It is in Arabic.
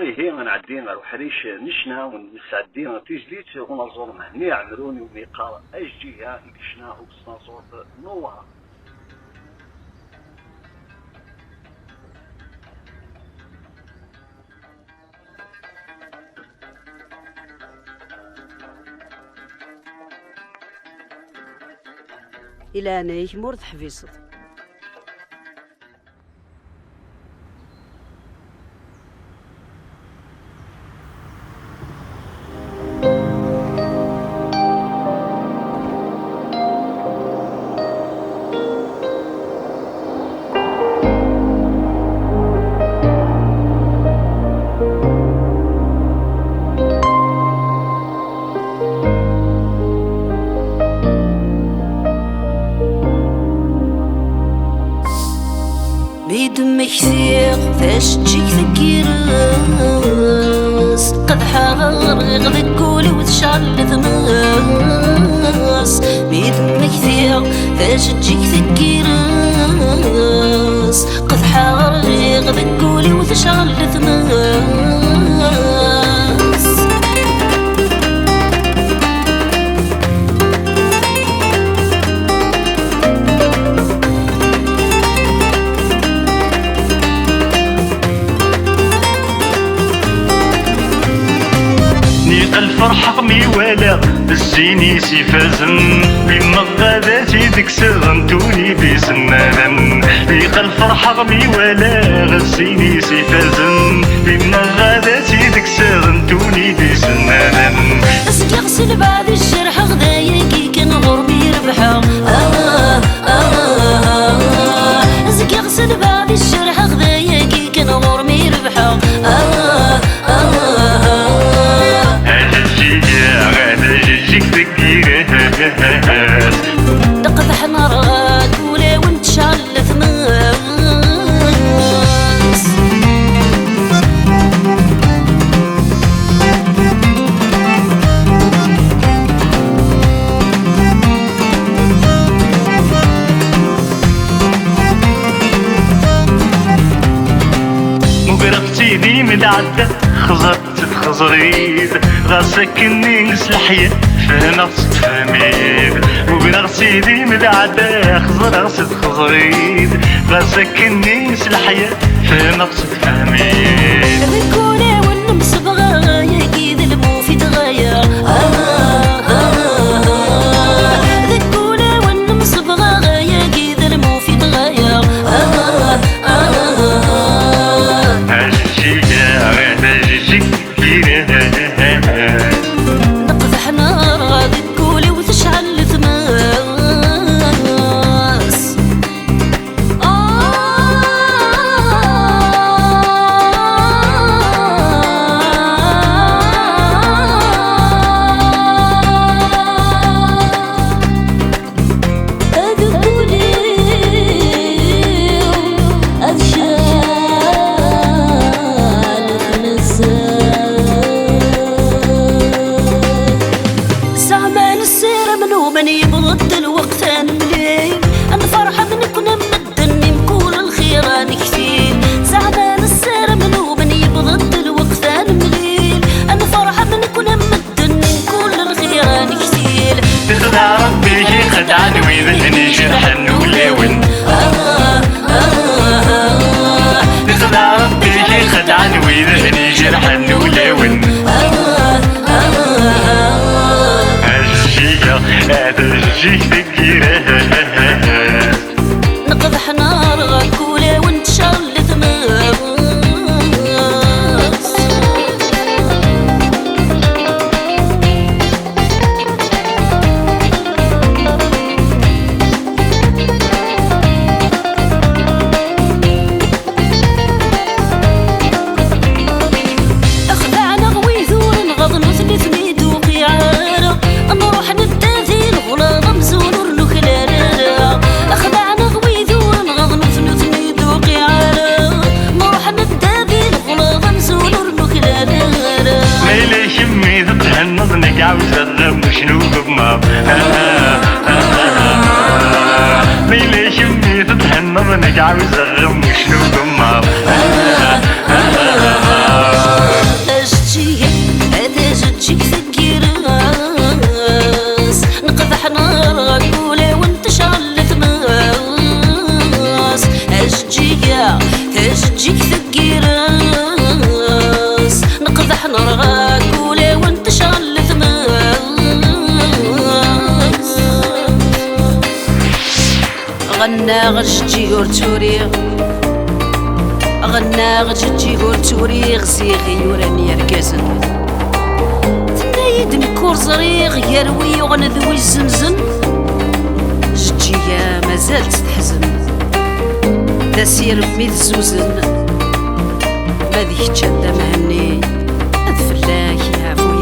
هي غنعدينا وحريش نشنا ونسعدينا تيجليت ونزور مهني عمروني وميقا اجيها نكشنا وقصنا صوت نوها. إلى أنا يجمور تحفيص بيدمك ثيق فاش تجيك ذكيرس قد حغر غدك قولي وتشعل ثماس بيدمك ثيق فاش تجيك ذكيرس قد حغر غدك قولي وتشعل ثماس الفرحة ميوالا الزيني سيفازن بما غاداتي ديك سغنتوني بسنانا بيق الفرحة ميوالا الزيني سيفازن بما غاداتي ديك سغنتوني بسنانا اسك يغسل بعد الجرح غداياكي كان غربي ربحة اسك يغسل بعد الجرح غداياكي كان غربي ربحة تقضح نارات ولا وانت شعل ثماس مقرفتي دي مدعدة خزرت خزريد غاسكني نسلحية فنفس تفهميد وبنغ سيدي مدعدة خزر غسد خزريد غاسكني نسلحية فنفس تفهميد ذكوري والنمس بغايا كيد الموفي تغايا ذكوري والنمس بغايا كيد الموفي تغايا نقضح نار غادي تقولي وتشعل ثماس من يبغض الوقت مليل انا فرحة منك ونمدني مكول الخيران كثير زعلان السير من يبغض الوقت مليل انا فرحة منك ونمدني مكول الخيران كثير تخدع ربي خدعني ويذهني جرحا ولاون تخدع ربي خدعني ويذهني جرحا ولاون جيك تكيرها نقضح نار غاكولة وانت شغل ثماس اخدعنا غوي ذور غضن وثلث ميدوق يعارة نروح نتاذي الغلا غمز ونور نخلالا اخدعنا غوي ذور غضن وثلث ميدوق يعارة نروح نتاذي الغلا غمز ونور نخلالا ميلي شمي تتهنض نقعوز الرب شنو بما ميلي شمي تتهنض نقعوز الرب شنو بما غنى غجي غورتوري غنى غجي غورتوري غزيغي وراني ركازن تنايد مكور زريغ يروي وغنذوي الزنزن جيا مازالت تحزن داسير ميت زوزن ما ذيك تشد مهني أذفلاك يعفو